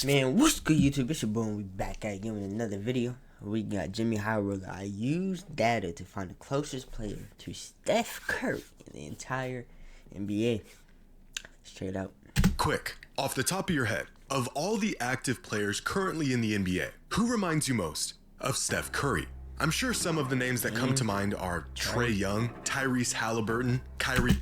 Man, what's good YouTube? It's your boy, we back at you in another video. We got Jimmy High Roller. I used data to find the closest player to Steph Curry in the entire NBA. Straight out. Quick, off the top of your head, of all the active players currently in the NBA, who reminds you most of Steph Curry? I'm sure some of the names that come to mind are Trae Young, Tyrese Halliburton, Kyrie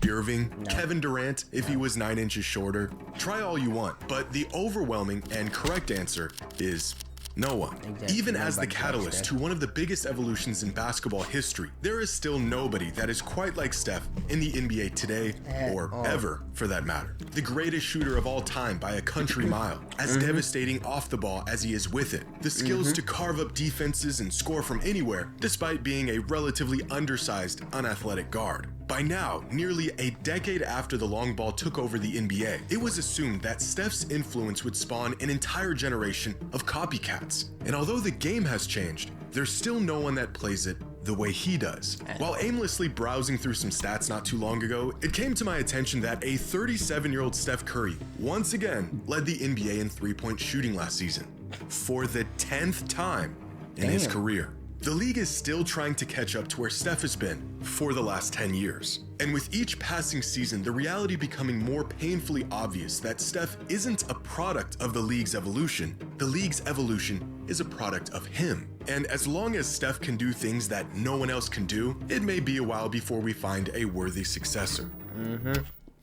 Irving, Kevin Durant if he was 9 inches shorter. Try all you want, but the overwhelming and correct answer is no one. Exactly. Even as the catalyst to one of the biggest evolutions in basketball history, there is still nobody that is quite like Steph in the NBA today, or ever for that matter. The greatest shooter of all time by a country mile, as devastating off the ball as he is with it. The skills to carve up defenses and score from anywhere, despite being a relatively undersized, unathletic guard. By now, nearly a decade after the long ball took over the NBA, it was assumed that Steph's influence would spawn an entire generation of copycats. And although the game has changed, there's still no one that plays it the way he does. While aimlessly browsing through some stats not too long ago, it came to my attention that a 37-year-old Steph Curry once again led the NBA in three-point shooting last season for the 10th time in his career. The league is still trying to catch up to where Steph has been for the last 10 years. And with each passing season, the reality becoming more painfully obvious that Steph isn't a product of the league's evolution. The league's evolution is a product of him. And as long as Steph can do things that no one else can do, it may be a while before we find a worthy successor.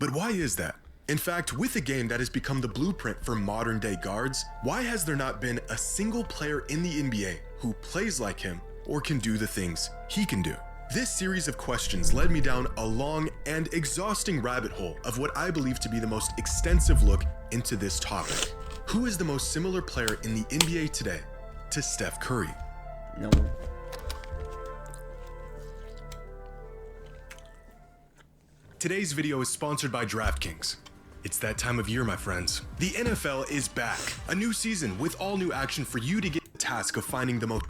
But why is that? In fact, with a game that has become the blueprint for modern day guards, why has there not been a single player in the NBA who plays like him or can do the things he can do? This series of questions led me down a long and exhausting rabbit hole of what I believe to be the most extensive look into this topic. Who is the most similar player in the NBA today to Steph Curry? No one. Today's video is sponsored by DraftKings. It's that time of year, my friends. The NFL is back. A new season with all new action for you to get the task of finding the most.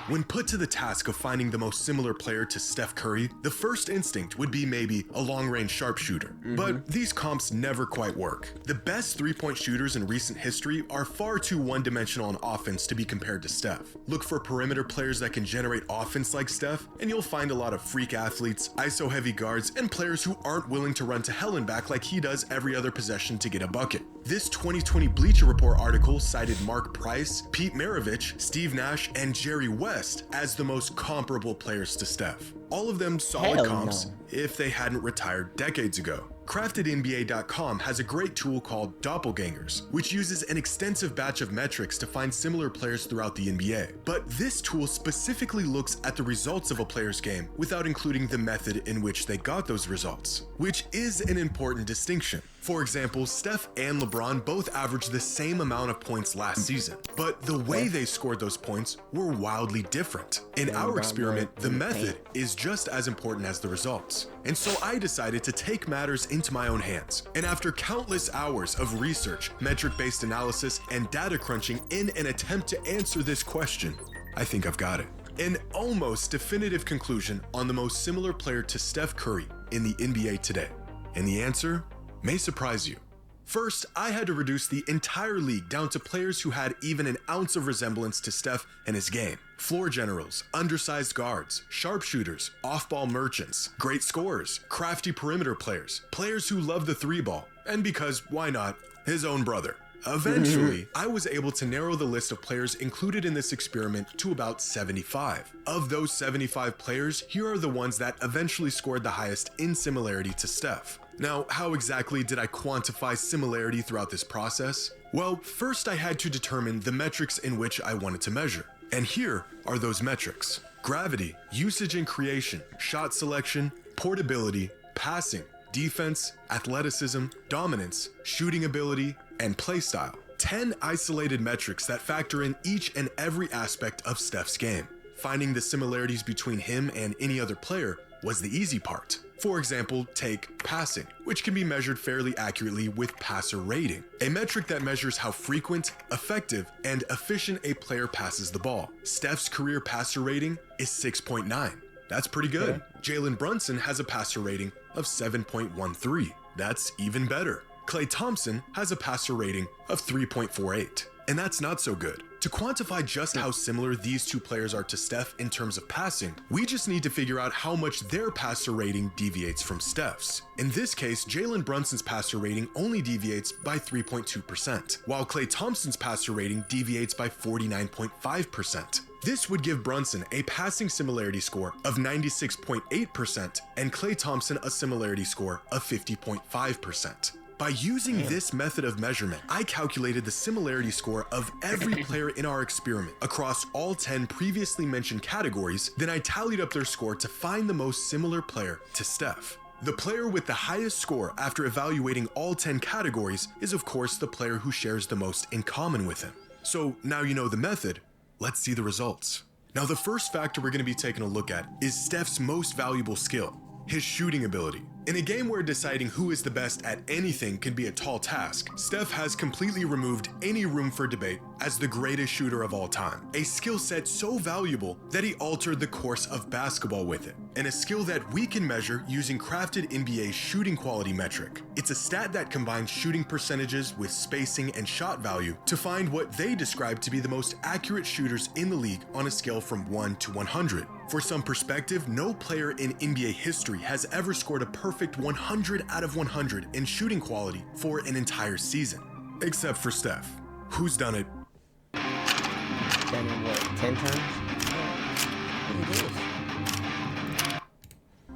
When put to the task of finding the most similar player to Steph Curry, the first instinct would be maybe a long-range sharpshooter. But these comps never quite work. The best three-point shooters in recent history are far too one-dimensional on offense to be compared to Steph. Look for perimeter players that can generate offense like Steph, and you'll find a lot of freak athletes, ISO-heavy guards, and players who aren't willing to run to hell and back like he does every other possession to get a bucket. This 2020 Bleacher Report article cited Mark Price, Pete Maravich, Steve Nash, and Jerry West as the most comparable players to Steph. All of them solid comps if they hadn't retired decades ago. CraftedNBA.com has a great tool called Doppelgangers, which uses an extensive batch of metrics to find similar players throughout the NBA. But this tool specifically looks at the results of a player's game without including the method in which they got those results, which is an important distinction. For example, Steph and LeBron both averaged the same amount of points last season, but the way they scored those points were wildly different. In our experiment, the method is just as important as the results. And so I decided to take matters into my own hands. And after countless hours of research, metric-based analysis, and data crunching in an attempt to answer this question, I think I've got it. An almost definitive conclusion on the most similar player to Steph Curry in the NBA today. And the answer may surprise you. First, I had to reduce the entire league down to players who had even an ounce of resemblance to Steph and his game. Floor generals, undersized guards, sharpshooters, off-ball merchants, great scorers, crafty perimeter players, players who love the three ball, and because, why not, his own brother. Eventually, I was able to narrow the list of players included in this experiment to about 75. Of those 75 players, here are the ones that eventually scored the highest in similarity to Steph. Now, how exactly did I quantify similarity throughout this process? Well, first I had to determine the metrics in which I wanted to measure. And here are those metrics: gravity, usage and creation, shot selection, portability, passing, defense, athleticism, dominance, shooting ability, and play style. 10 isolated metrics that factor in each and every aspect of Steph's game. Finding the similarities between him and any other player was the easy part. For example, take passing, which can be measured fairly accurately with passer rating, a metric that measures how frequent, effective, and efficient a player passes the ball. Steph's career passer rating is 6.9. That's pretty good. Jalen Brunson has a passer rating of 7.13. That's even better. Klay Thompson has a passer rating of 3.48. And that's not so good. To quantify just how similar these two players are to Steph in terms of passing, we just need to figure out how much their passer rating deviates from Steph's. In this case, Jalen Brunson's passer rating only deviates by 3.2%, while Klay Thompson's passer rating deviates by 49.5%. This would give Brunson a passing similarity score of 96.8% and Klay Thompson a similarity score of 50.5%. By using this method of measurement, I calculated the similarity score of every player in our experiment across all 10 previously mentioned categories, then I tallied up their score to find the most similar player to Steph. The player with the highest score after evaluating all 10 categories is of course the player who shares the most in common with him. So now you know the method, let's see the results. Now the first factor we're going to be taking a look at is Steph's most valuable skill, his shooting ability. In a game where deciding who is the best at anything can be a tall task, Steph has completely removed any room for debate as the greatest shooter of all time. A skill set so valuable that he altered the course of basketball with it, and a skill that we can measure using Crafted NBA's shooting quality metric. It's a stat that combines shooting percentages with spacing and shot value to find what they describe to be the most accurate shooters in the league on a scale from 1 to 100. For some perspective, no player in NBA history has ever scored a perfect 100 out of 100 in shooting quality for an entire season. Except for Steph, who's done it. Done it what, 10 times? Look at this.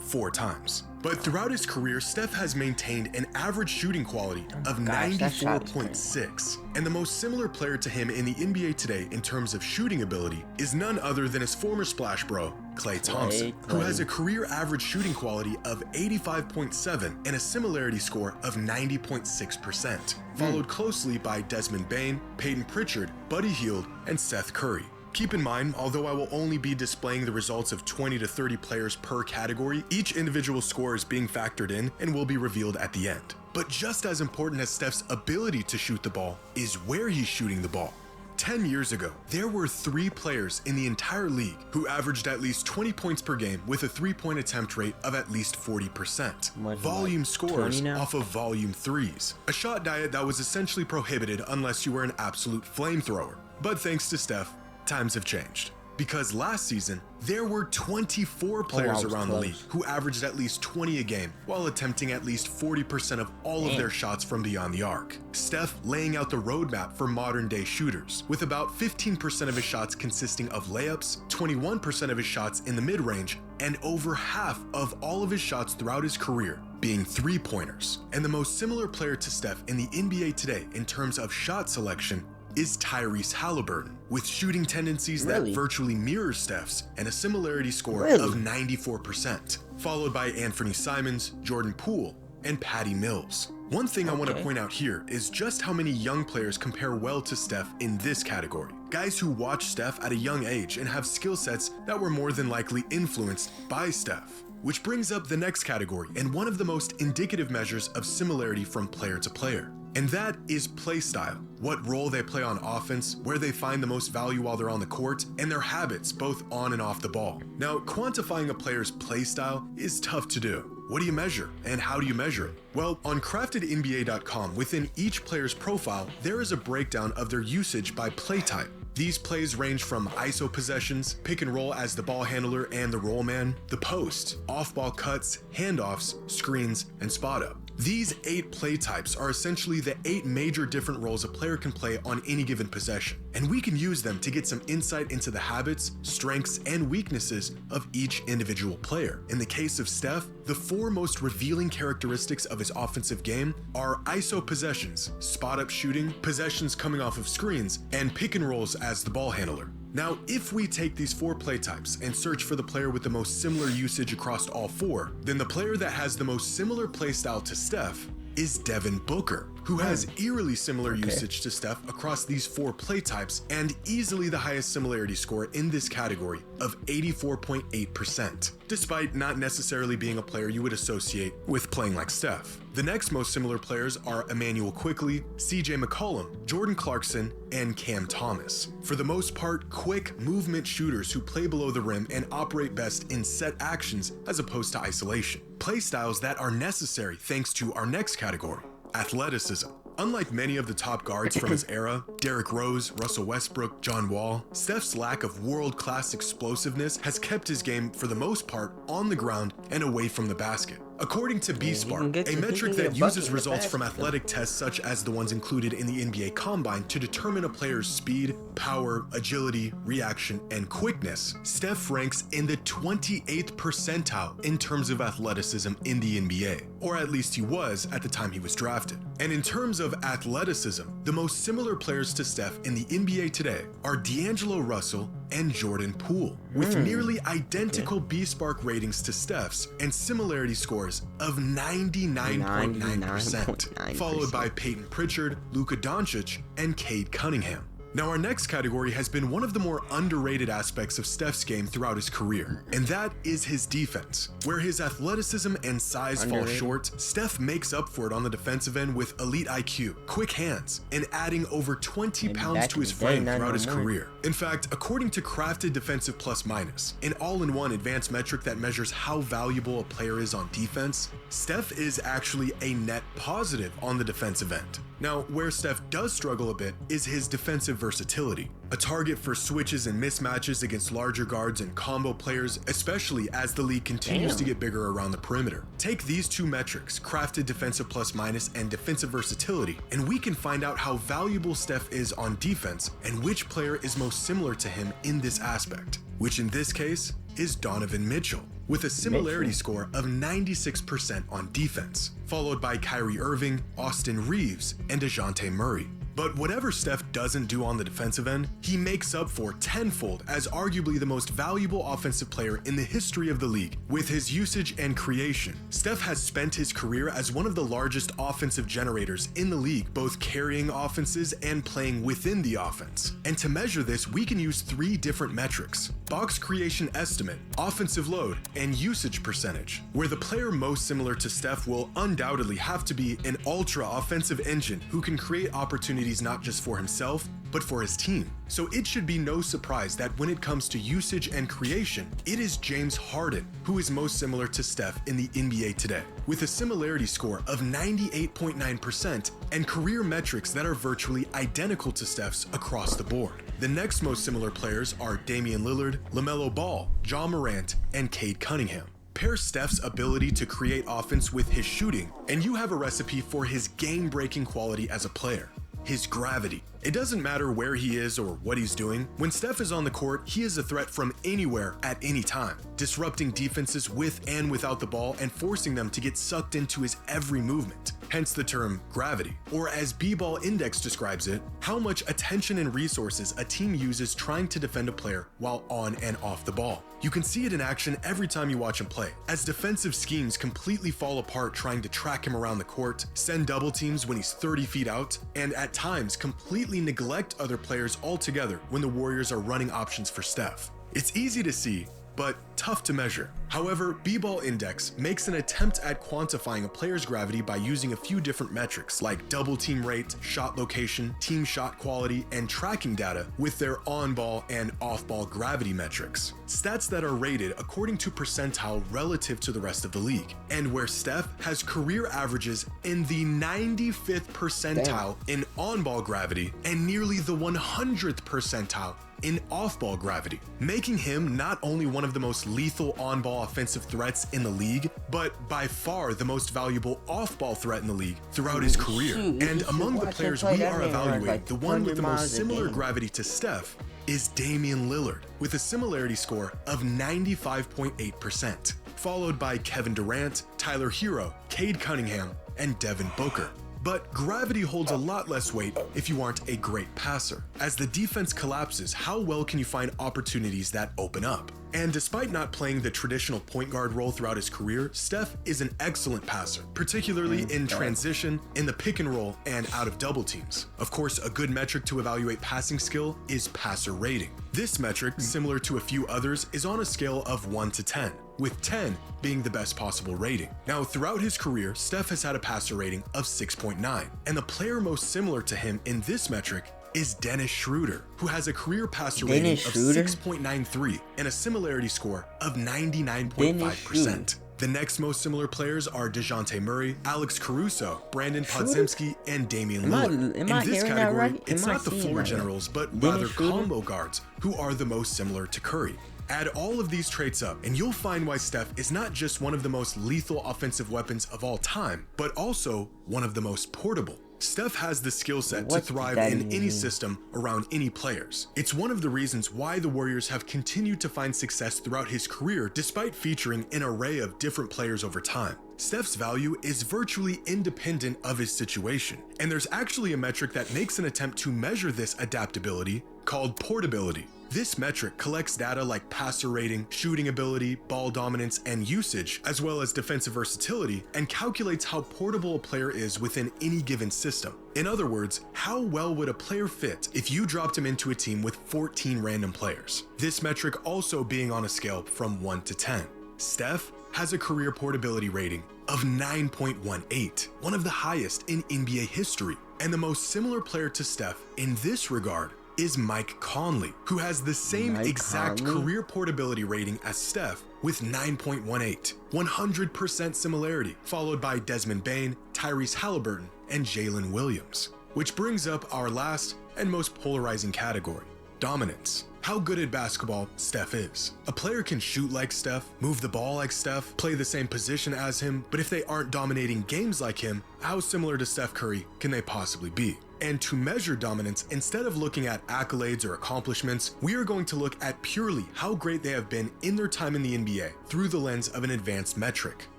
4 times. But throughout his career, Steph has maintained an average shooting quality of 94.6. And the most similar player to him in the NBA today in terms of shooting ability is none other than his former Splash Bro, Klay Thompson, who has a career average shooting quality of 85.7 and a similarity score of 90.6%, followed closely by Desmond Bane, Peyton Pritchard, Buddy Hield, and Seth Curry. Keep in mind, although I will only be displaying the results of 20 to 30 players per category, each individual score is being factored in and will be revealed at the end. But just as important as Steph's ability to shoot the ball is where he's shooting the ball. 10 years ago, there were 3 players in the entire league who averaged at least 20 points per game with a 3-point attempt rate of at least 40%. Volume scores off of volume threes, a shot diet that was essentially prohibited unless you were an absolute flamethrower. But thanks to Steph, times have changed. Because last season, there were 24 players around the league who averaged at least 20 a game while attempting at least 40% of all of their shots from beyond the arc. Steph laying out the roadmap for modern day shooters, with about 15% of his shots consisting of layups, 21% of his shots in the mid-range, and over half of all of his shots throughout his career being 3-pointers. And the most similar player to Steph in the NBA today in terms of shot selection is Tyrese Halliburton, with shooting tendencies that virtually mirror Steph's and a similarity score of 94%, followed by Anthony Simons, Jordan Poole, and Patty Mills. One thing I want to point out here is just how many young players compare well to Steph in this category. Guys who watched Steph at a young age and have skill sets that were more than likely influenced by Steph. Which brings up the next category and one of the most indicative measures of similarity from player to player. And that is play style. What role they play on offense, where they find the most value while they're on the court, and their habits both on and off the ball. Now, quantifying a player's play style is tough to do. What do you measure, and how do you measure it? Well, on CraftedNBA.com, within each player's profile, there is a breakdown of their usage by play type. These plays range from ISO possessions, pick and roll as the ball handler and the roll man, the post, off-ball cuts, handoffs, screens, and spot up. These 8 play types are essentially the 8 major different roles a player can play on any given possession, and we can use them to get some insight into the habits, strengths, and weaknesses of each individual player. In the case of Steph, the 4 most revealing characteristics of his offensive game are ISO possessions, spot-up shooting, possessions coming off of screens, and pick and rolls as the ball handler. Now, if we take these 4 play types and search for the player with the most similar usage across all 4, then the player that has the most similar play style to Steph is Devin Booker, who has eerily similar usage to Steph across these 4 play types and easily the highest similarity score in this category of 84.8%, despite not necessarily being a player you would associate with playing like Steph. The next most similar players are Emmanuel Quickley, CJ McCollum, Jordan Clarkson, and Cam Thomas. For the most part, quick movement shooters who play below the rim and operate best in set actions as opposed to isolation. Play styles that are necessary thanks to our next category, athleticism. Unlike many of the top guards from his era, Derrick Rose, Russell Westbrook, John Wall, Steph's lack of world-class explosiveness has kept his game for the most part on the ground and away from the basket. According to BSpark, a metric that uses results from athletic tests such as the ones included in the NBA Combine to determine a player's speed, power, agility, reaction, and quickness, Steph ranks in the 28th percentile in terms of athleticism in the NBA, or at least he was at the time he was drafted. And in terms of athleticism, the most similar players to Steph in the NBA today are D'Angelo Russell and Jordan Poole, with nearly identical BSpark ratings to Steph's and similarity scores of 99.9%, followed by Peyton Pritchard, Luka Doncic, and Cade Cunningham. Now, our next category has been one of the more underrated aspects of Steph's game throughout his career, and that is his defense. Where his athleticism and size fall short, Steph makes up for it on the defensive end with elite IQ, quick hands, and adding over 20 pounds to his frame throughout his career. In fact, according to Crafted Defensive Plus Minus, an all-in-one advanced metric that measures how valuable a player is on defense, Steph is actually a net positive on the defensive end. Now, where Steph does struggle a bit is his defensive versatility. A target for switches and mismatches against larger guards and combo players, especially as the league continues to get bigger around the perimeter. Take these 2 metrics, Crafted Defensive Plus Minus and defensive versatility, and we can find out how valuable Steph is on defense and which player is most similar to him in this aspect, which in this case is Donovan Mitchell, with a similarity score of 96% on defense, followed by Kyrie Irving, Austin Reeves, and DeJounte Murray. But whatever Steph doesn't do on the defensive end, he makes up for tenfold as arguably the most valuable offensive player in the history of the league. With his usage and creation, Steph has spent his career as one of the largest offensive generators in the league, both carrying offenses and playing within the offense. And to measure this, we can use 3 different metrics: box creation estimate, offensive load, and usage percentage, where the player most similar to Steph will undoubtedly have to be an ultra offensive engine who can create opportunities not just for himself, but for his team. So it should be no surprise that when it comes to usage and creation, it is James Harden who is most similar to Steph in the NBA today, with a similarity score of 98.9% and career metrics that are virtually identical to Steph's across the board. The next most similar players are Damian Lillard, LaMelo Ball, Ja Morant, and Cade Cunningham. Pair Steph's ability to create offense with his shooting, and you have a recipe for his game-breaking quality as a player: his gravity. It doesn't matter where he is or what he's doing. When Steph is on the court, he is a threat from anywhere at any time, disrupting defenses with and without the ball and forcing them to get sucked into his every movement. Hence the term gravity, or as B-Ball Index describes it, how much attention and resources a team uses trying to defend a player while on and off the ball. You can see it in action every time you watch him play, as defensive schemes completely fall apart trying to track him around the court, send double teams when he's 30 feet out, and at times completely neglect other players altogether when the Warriors are running options for Steph. It's easy to see, but tough to measure. However, B-Ball Index makes an attempt at quantifying a player's gravity by using a few different metrics like double team rate, shot location, team shot quality, and tracking data with their on-ball and off-ball gravity metrics. Stats that are rated according to percentile relative to the rest of the league, and where Steph has career averages in the 95th percentile in on-ball gravity and nearly the 100th percentile in off-ball gravity, making him not only one of the most lethal on-ball offensive threats in the league, but by far the most valuable off-ball threat in the league throughout his career. And among the players we are evaluating, the one with the most similar gravity to Steph is Damian Lillard, with a similarity score of 95.8%, followed by Kevin Durant, Tyler Hero, Cade Cunningham, and Devin Booker. But gravity holds a lot less weight if you aren't a great passer. As the defense collapses, how well can you find opportunities that open up? And despite not playing the traditional point guard role throughout his career, Steph is an excellent passer, particularly in transition, in the pick and roll, and out of double teams. Of course, a good metric to evaluate passing skill is passer rating. This metric, similar to a few others, is on a scale of 1 to 10, with 10 being the best possible rating. Now, throughout his career, Steph has had a passer rating of 6.9, and the player most similar to him in this metric is Dennis Schroeder, who has a career passer rating of 6.93 and a similarity score of 99.5%. The next most similar players are DeJounte Murray, Alex Caruso, Brandon Podziemski, and Damian Lillard. In this category, it's not the floor generals, but rather combo guards who are the most similar to Curry. Add all of these traits up, and you'll find why Steph is not just one of the most lethal offensive weapons of all time, but also one of the most portable. Steph has the skill set to thrive in any system around any players. It's one of the reasons why the Warriors have continued to find success throughout his career despite featuring an array of different players over time. Steph's value is virtually independent of his situation, and there's actually a metric that makes an attempt to measure this adaptability called portability. This metric collects data like passer rating, shooting ability, ball dominance, and usage, as well as defensive versatility, and calculates how portable a player is within any given system. In other words, how well would a player fit if you dropped him into a team with 14 random players? This metric also being on a scale from 1 to 10. Steph has a career portability rating of 9.18, one of the highest in NBA history, and the most similar player to Steph in this regard is Mike Conley, who has the same exact career portability rating as Steph with 9.18, 100% similarity, followed by Desmond Bane, Tyrese Halliburton, and Jalen Williams. Which brings up our last and most polarizing category, dominance. How good at basketball Steph is. A player can shoot like Steph, move the ball like Steph, play the same position as him, but if they aren't dominating games like him, how similar to Steph Curry can they possibly be? And to measure dominance, instead of looking at accolades or accomplishments, we are going to look at purely how great they have been in their time in the NBA through the lens of an advanced metric,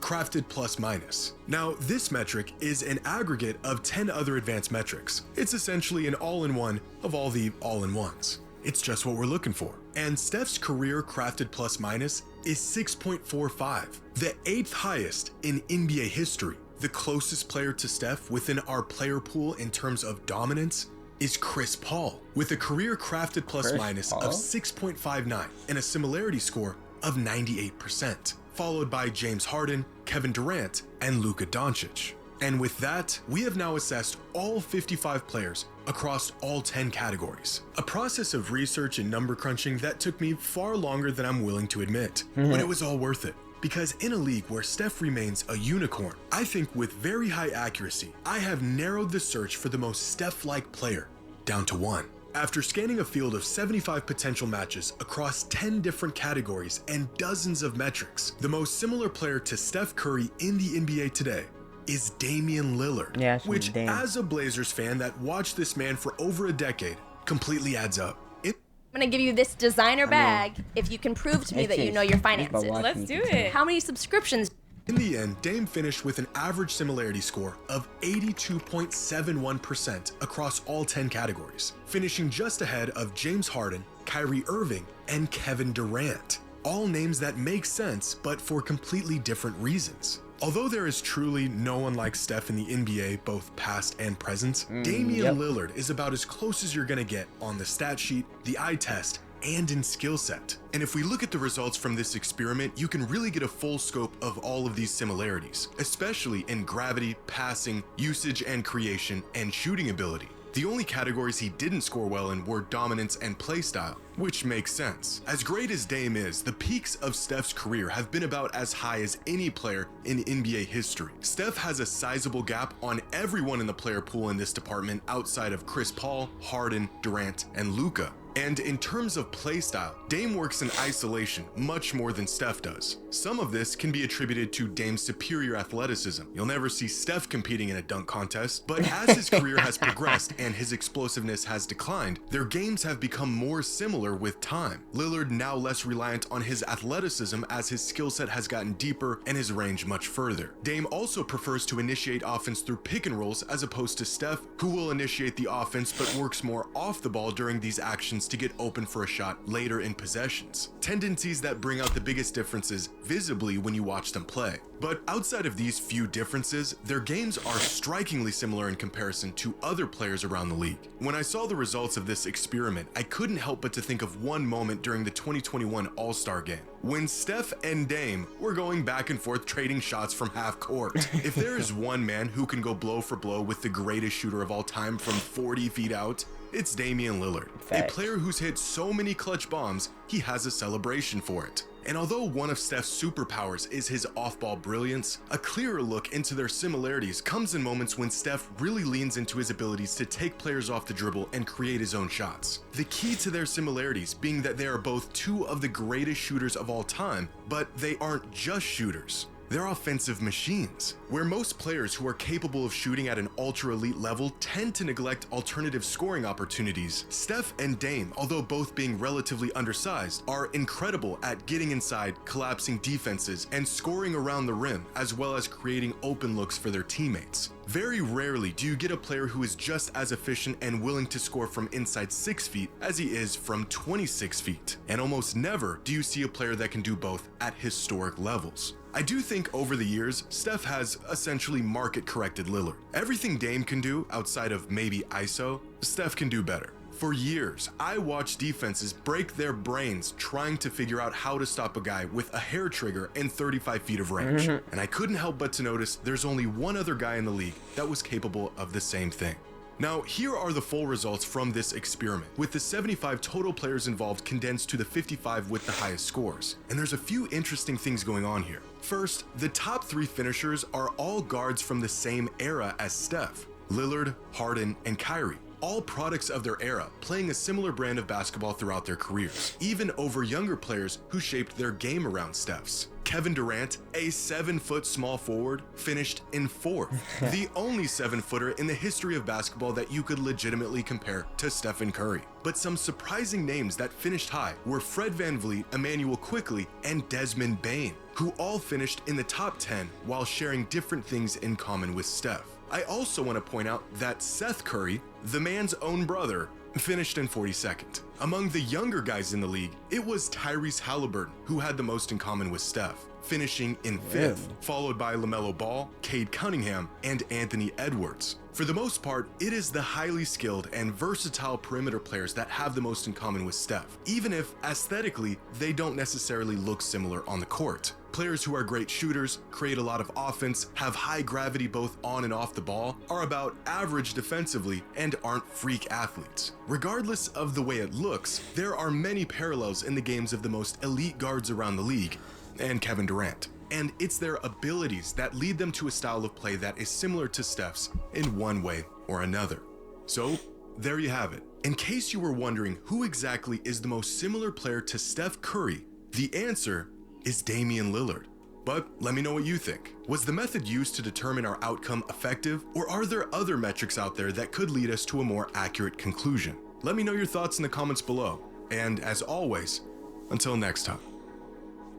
crafted plus minus. Now, this metric is an aggregate of 10 other advanced metrics. It's essentially an all-in-one of all the all-in-ones. It's just what we're looking for. And Steph's career crafted plus minus is 6.45, the 8th highest in NBA history. The closest player to Steph within our player pool in terms of dominance is Chris Paul, with a career crafted plus minus of 6.59 and a similarity score of 98%, followed by James Harden, Kevin Durant, and Luka Doncic. And with that, we have now assessed all 55 players across all 10 categories. A process of research and number crunching that took me far longer than I'm willing to admit, but it was all worth it. Because in a league where Steph remains a unicorn, I think with very high accuracy, I have narrowed the search for the most Steph-like player down to one. After scanning a field of 75 potential matches across 10 different categories and dozens of metrics, the most similar player to Steph Curry in the NBA today is Damian Lillard, which as a Blazers fan that watched this man for over a decade, completely adds up. I'm gonna give you this designer bag if you can prove to me that you know your finances. Let's do it. How many subscriptions? In the end, Dame finished with an average similarity score of 82.71% across all 10 categories, finishing just ahead of James Harden, Kyrie Irving, and Kevin Durant. All names that make sense, but for completely different reasons. Although there is truly no one like Steph in the NBA, both past and present, Damian Lillard is about as close as you're gonna get on the stat sheet, the eye test, and in skill set. And if we look at the results from this experiment, you can really get a full scope of all of these similarities, especially in gravity, passing, usage and creation, and shooting ability. The only categories he didn't score well in were dominance and playstyle, which makes sense. As great as Dame is, the peaks of Steph's career have been about as high as any player in NBA history. Steph has a sizable gap on everyone in the player pool in this department outside of Chris Paul, Harden, Durant, and Luka. And in terms of playstyle, Dame works in isolation much more than Steph does. Some of this can be attributed to Dame's superior athleticism. You'll never see Steph competing in a dunk contest, but as his career has progressed and his explosiveness has declined, their games have become more similar with time. Lillard now less reliant on his athleticism as his skill set has gotten deeper and his range much further. Dame also prefers to initiate offense through pick and rolls as opposed to Steph, who will initiate the offense but works more off the ball during these action lanes to get open for a shot later in possessions. Tendencies that bring out the biggest differences visibly when you watch them play. But outside of these few differences, their games are strikingly similar in comparison to other players around the league. When I saw the results of this experiment, I couldn't help but to think of one moment during the 2021 All-Star Game, when Steph and Dame were going back and forth trading shots from half court. If there is one man who can go blow for blow with the greatest shooter of all time from 40 feet out, it's Damian Lillard. Facts. A player who's hit so many clutch bombs, he has a celebration for it. And although one of Steph's superpowers is his off-ball brilliance, a clearer look into their similarities comes in moments when Steph really leans into his abilities to take players off the dribble and create his own shots. The key to their similarities being that they are both two of the greatest shooters of all time, but they aren't just shooters. They're offensive machines. Where most players who are capable of shooting at an ultra-elite level tend to neglect alternative scoring opportunities, Steph and Dame, although both being relatively undersized, are incredible at getting inside, collapsing defenses, and scoring around the rim, as well as creating open looks for their teammates. Very rarely do you get a player who is just as efficient and willing to score from inside 6 feet as he is from 26 feet. And almost never do you see a player that can do both at historic levels. I do think over the years, Steph has essentially market-corrected Lillard. Everything Dame can do outside of maybe ISO, Steph can do better. For years, I watched defenses break their brains trying to figure out how to stop a guy with a hair trigger and 35 feet of range. And I couldn't help but to notice there's only one other guy in the league that was capable of the same thing. Now, here are the full results from this experiment, with the 75 total players involved condensed to the 55 with the highest scores. And there's a few interesting things going on here. First, the top 3 finishers are all guards from the same era as Steph: Lillard, Harden, and Kyrie. All products of their era, playing a similar brand of basketball throughout their careers, even over younger players who shaped their game around Steph's. Kevin Durant, a 7-foot small forward, finished in 4th, the only 7-footer in the history of basketball that you could legitimately compare to Stephen Curry. But some surprising names that finished high were Fred VanVleet, Emmanuel Quickley, and Desmond Bane, who all finished in the top 10 while sharing different things in common with Steph. I also want to point out that Seth Curry, the man's own brother, finished in 42nd. Among the younger guys in the league, it was Tyrese Halliburton who had the most in common with Steph, finishing in 5th, followed by LaMelo Ball, Cade Cunningham, and Anthony Edwards. For the most part, it is the highly skilled and versatile perimeter players that have the most in common with Steph, even if aesthetically they don't necessarily look similar on the court. Players who are great shooters, create a lot of offense, have high gravity both on and off the ball, are about average defensively, and aren't freak athletes. Regardless of the way it looks, there are many parallels in the games of the most elite guards around the league, and Kevin Durant. And it's their abilities that lead them to a style of play that is similar to Steph's in one way or another. So, there you have it. In case you were wondering who exactly is the most similar player to Steph Curry, the answer is Damian Lillard. But let me know what you think. Was the method used to determine our outcome effective, or are there other metrics out there that could lead us to a more accurate conclusion? Let me know your thoughts in the comments below. And as always, until next time.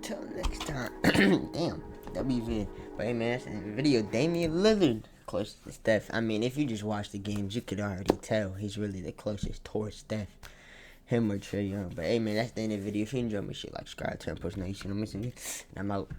Till next time. Damn, that'd be good. But hey man, that's the video. Damian Lillard closest to Steph. I mean, if you just watch the games, you could already tell he's really the closest towards Steph. Him or Trae Young. But hey man, that's the end of the video. If you enjoyed, make sure you like, subscribe, turn post notifications, and I'm out.